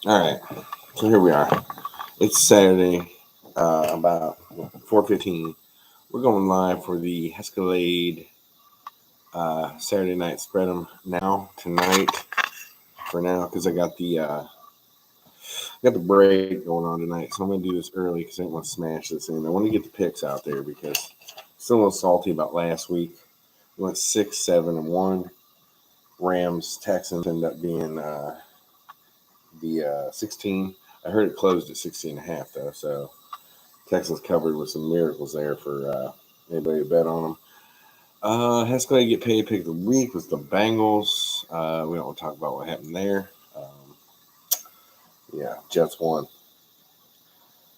All right, so here we are. It's Saturday, about 4:15. We're going live for the Escalade Saturday night spread 'em now tonight for now because I got the break going on tonight, so I'm gonna do this early because I didn't want to smash this in. I want to get the picks out there because I'm still a little salty about last week. We went 6-7-1. Rams Texans ended up being the 16. I heard it closed at 16 and a half though, so Texans covered with some miracles there for anybody to bet on them. Haskell get paid pick of the week was the Bengals. We don't want to talk about what happened there. Yeah, Jets won.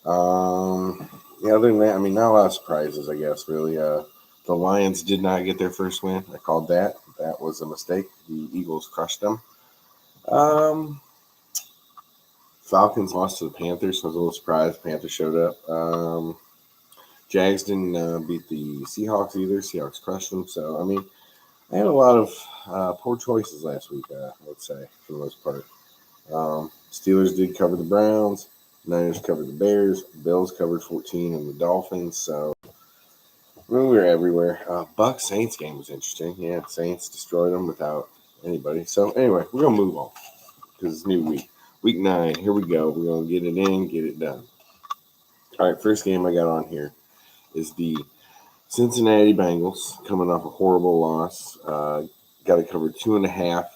Yeah, other than that, I mean, not a lot of surprises, I guess, really. The Lions did not get their first win. I called that. That was a mistake. The Eagles crushed them. Um, Falcons lost to the Panthers. I was a little surprised. Panthers showed up. Jags didn't beat the Seahawks either. Seahawks crushed them. So, I mean, I had a lot of poor choices last week, I would say, for the most part. Steelers did cover the Browns. Niners covered the Bears. Bills covered 14 and the Dolphins. So, I mean, we were everywhere. Bucks Saints game was interesting. Yeah, Saints destroyed them without anybody. So, anyway, we're going to move on because it's new week. Week 9. Here we go. We're going to get it in, get it done. All right, first game I got on here is the Cincinnati Bengals coming off a horrible loss. Got to cover 2.5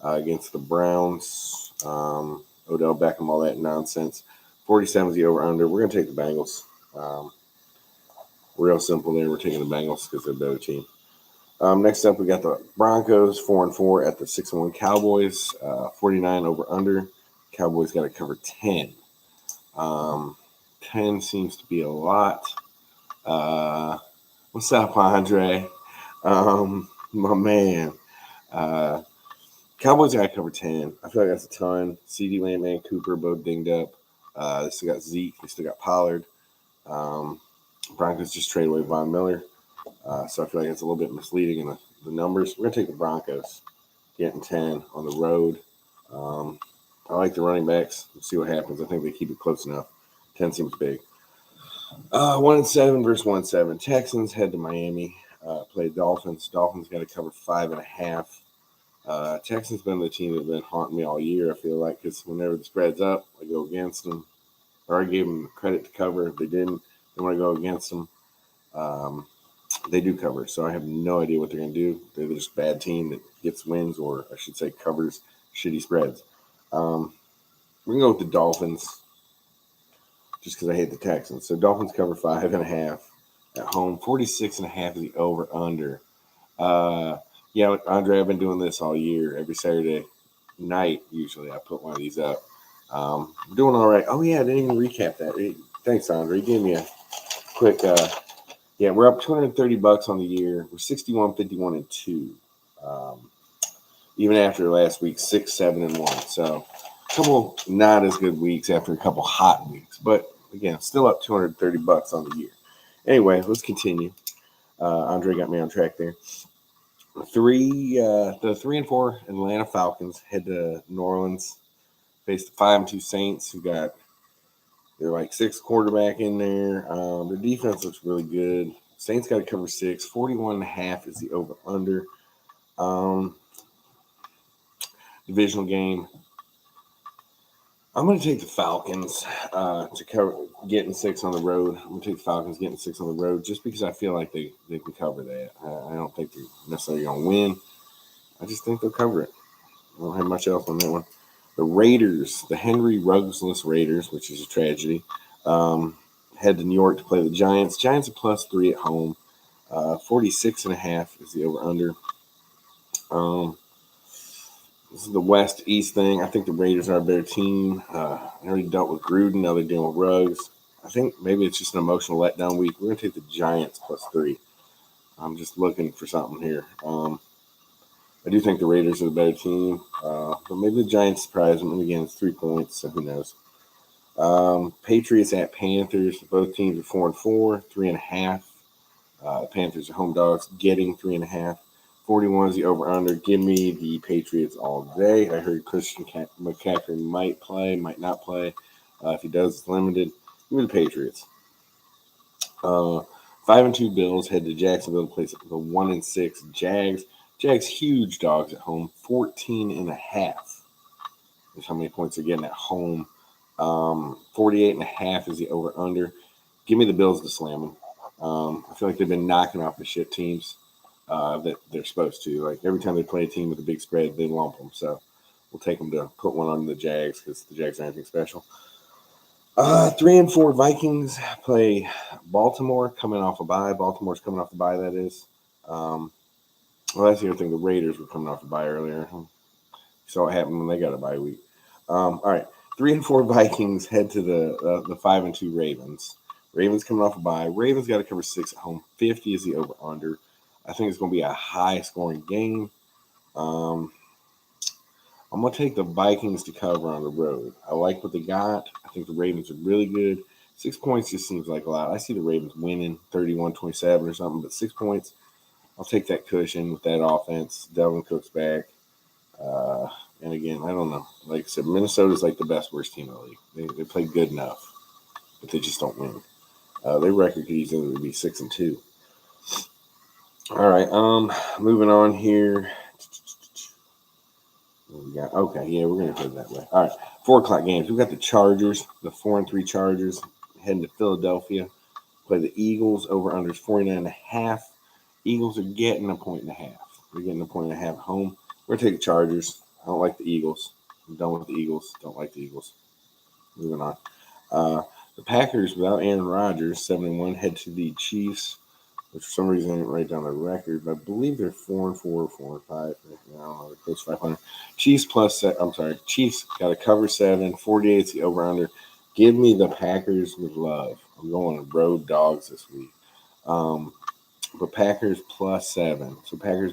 against the Browns. Odell Beckham, all that nonsense. 47 is the over under. We're going to take the Bengals. Real simple there. We're taking the Bengals because they're a better team. Next up, we got the Broncos 4-4 at the 6-1 Cowboys. 49 over under. Cowboys got to cover 10. 10 seems to be a lot. What's up, Andre? My man. Cowboys got to cover 10. I feel like that's a ton. CD Lamb and Cooper both dinged up. They still got Zeke. They still got Pollard. Broncos just traded away Von Miller. So I feel like it's a little bit misleading in the numbers. We're going to take the Broncos getting 10 on the road. I like the running backs. We'll see what happens. I think they keep it close enough. 10 seems big. 1-7 versus 1-7. Texans head to Miami. Play Dolphins. Dolphins got to cover 5.5. Texans been the team that's been haunting me all year, I feel like, because whenever the spread's up, I go against them. Or I gave them credit to cover. If they didn't, they want to go against them. They do cover, so I have no idea what they're going to do. They're just a bad team that gets wins, or I should say covers shitty spreads. We're going to go with the Dolphins just because I hate the Texans. So Dolphins cover 5.5 at home. 46.5 is the over-under. Yeah, Andre, I've been doing this all year. Every Saturday night, usually, I put one of these up. We're doing all right. Oh, yeah, I didn't even recap that. Thanks, Andre. You gave me a quick yeah, we're up $230 on the year. We're 61, 51, and 2. Even after last week, 6, 7, and 1. So a couple not as good weeks after a couple hot weeks. But again, still up $230 on the year. Anyway, let's continue. Andre got me on track there. The 3-4 Atlanta Falcons head to New Orleans, face the 5-2 Saints, who got they're like 6 quarterback in there. Their defense looks really good. Saints got to cover 6. 41.5 is the over under. Divisional game. I'm going to take the Falcons to cover getting 6 on the road. I'm going to take the Falcons getting 6 on the road just because I feel like they can cover that. I don't think they're necessarily going to win. I just think they'll cover it. I don't have much else on that one. The Raiders, the Henry Ruggsless Raiders, which is a tragedy, head to New York to play the Giants. Giants are +3 at home. 46.5 is the over-under. This is the West-East thing. I think the Raiders are a better team. I already dealt with Gruden. Now they're dealing with Ruggs. I think maybe it's just an emotional letdown week. We're going to take the Giants +3. I'm just looking for something here. I do think the Raiders are the better team, but maybe the Giants surprise them. And again, it's 3 points, so who knows? Patriots at Panthers. Both teams are 4-4, 3.5. Panthers are home dogs, getting 3.5. 41 is the over-under. Give me the Patriots all day. I heard Christian McCaffrey might play, might not play. If he does, it's limited. Give me the Patriots. 5-2 Bills head to Jacksonville to play the 1-6 Jags. Jags huge dogs at home, 14.5 is how many points they're getting at home. 48.5 is the over-under. Give me the Bills to slam them. I feel like they've been knocking off the shit teams that they're supposed to. Like every time they play a team with a big spread, they lump them. So we'll take them to put one on the Jags because the Jags aren't anything special. 3-4 Vikings play Baltimore coming off a bye. Baltimore's coming off the bye, that is. Well, that's the other thing. The Raiders were coming off the bye earlier. Saw what happened when they got a bye week. All right. 3-4 Vikings head to the 5-2 Ravens. Ravens coming off a bye. Ravens got to cover 6 at home. 50 is the over-under. I think it's going to be a high-scoring game. I'm going to take the Vikings to cover on the road. I like what they got. I think the Ravens are really good. 6 points just seems like a lot. I see the Ravens winning 31-27 or something, but 6 points, I'll take that cushion with that offense. Delvin Cook's back. And again, I don't know. Like I said, Minnesota's like the best worst team in the league. They play good enough, but they just don't win. Their record could easily be 6-2. All right, moving on here. Okay, yeah, we're gonna put it that way. All right, 4:00 games. We've got the Chargers, the 4-3 Chargers, heading to Philadelphia. Play the Eagles. Over under 49.5. Eagles are getting a 1.5. They're getting a 1.5 at home. We're gonna take the Chargers. I don't like the Eagles. I'm done with the Eagles. Don't like the Eagles. Moving on. The Packers, without Aaron Rodgers, 7-1, head to the Chiefs, which for some reason I didn't write down the record, but I believe they're 4-4, 4-5. I don't know, they're close to 500. Chiefs got to cover 7. 48 is the over-under. Give me the Packers with love. I'm going road dogs this week. But Packers plus 7. So Packers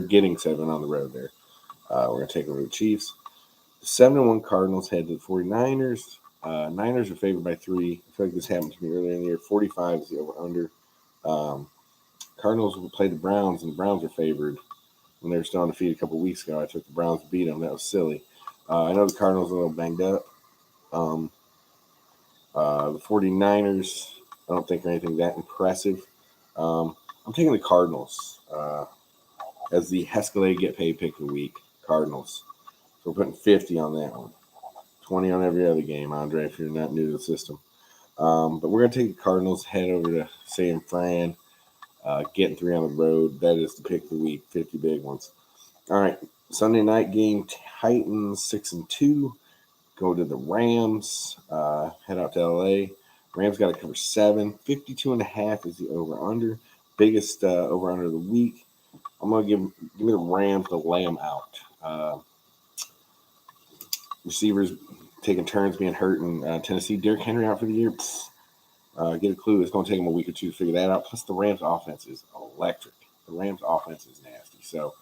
getting 7 on the road there. We're going to take over the Chiefs. 7-1 Cardinals head to the 49ers. Niners are favored by 3. I feel like this happened to me earlier in the year. 45 is the over-under. Cardinals will play the Browns, and the Browns are favored. When they were still undefeated a couple weeks ago, I took the Browns to beat them. That was silly. I know the Cardinals are a little banged up. The 49ers, I don't think are anything that impressive. I'm taking the Cardinals as the Escalade get paid pick of the week. Cardinals. So we're putting 50 on that one. 20 on every other game, Andre, if you're not new to the system. But we're going to take the Cardinals, head over to San Fran, getting 3 on the road. That is the pick of the week, 50 big ones. All right, Sunday night game, Titans 6-2. Go to the Rams, head out to L.A. Rams got to cover 7. 52.5 is the over-under. Biggest over-under of the week. I'm going to give me the Rams to lay them out. Receivers taking turns being hurt in Tennessee. Derrick Henry out for the year. Get a clue. It's going to take them a week or two to figure that out. Plus, the Rams' offense is electric. The Rams' offense is nasty. So,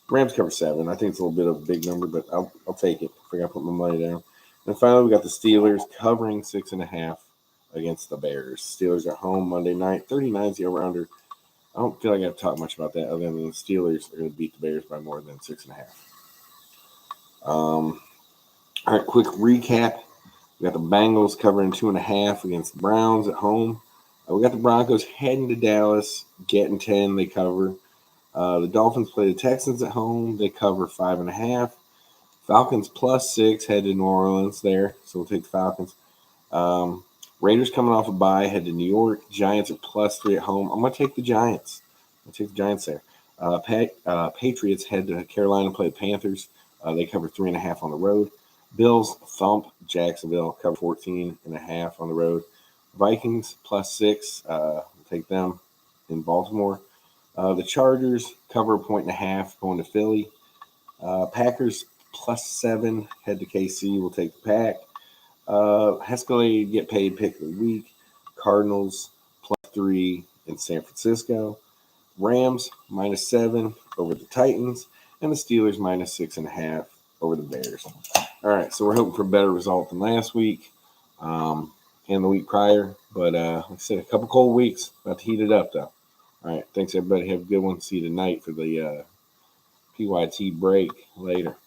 Rams cover 7. I think it's a little bit of a big number, but I'll take it. I forgot to put my money down. And finally, we got the Steelers covering 6.5 against the Bears. Steelers at home Monday night. 39 is the over-under. I don't feel like I have to talk much about that other than the Steelers are going to beat the Bears by more than 6.5. All right, quick recap. We got the Bengals covering 2.5 against the Browns at home. We got the Broncos heading to Dallas, getting 10. They cover. The Dolphins play the Texans at home. They cover 5.5. Falcons plus 6 head to New Orleans there, so we'll take the Falcons. Raiders coming off a bye, head to New York. Giants are plus 3 at home. I'm going to take the Giants. There. Patriots head to Carolina, play the Panthers. They cover 3.5 on the road. Bills thump Jacksonville, cover 14.5 on the road. Vikings plus 6. We'll take them in Baltimore. The Chargers cover 1.5 going to Philly. Packers plus 7 head to KC. We'll take the Pack. Escalade get paid pick of the week. Cardinals plus 3 in San Francisco. Rams minus 7 over the Titans. And the Steelers minus 6.5 over the Bears. All right, so we're hoping for a better result than last week and the week prior. But like I said, a couple cold weeks. About to heat it up, though. All right. Thanks, everybody. Have a good one. See you tonight for the PYT break. Later.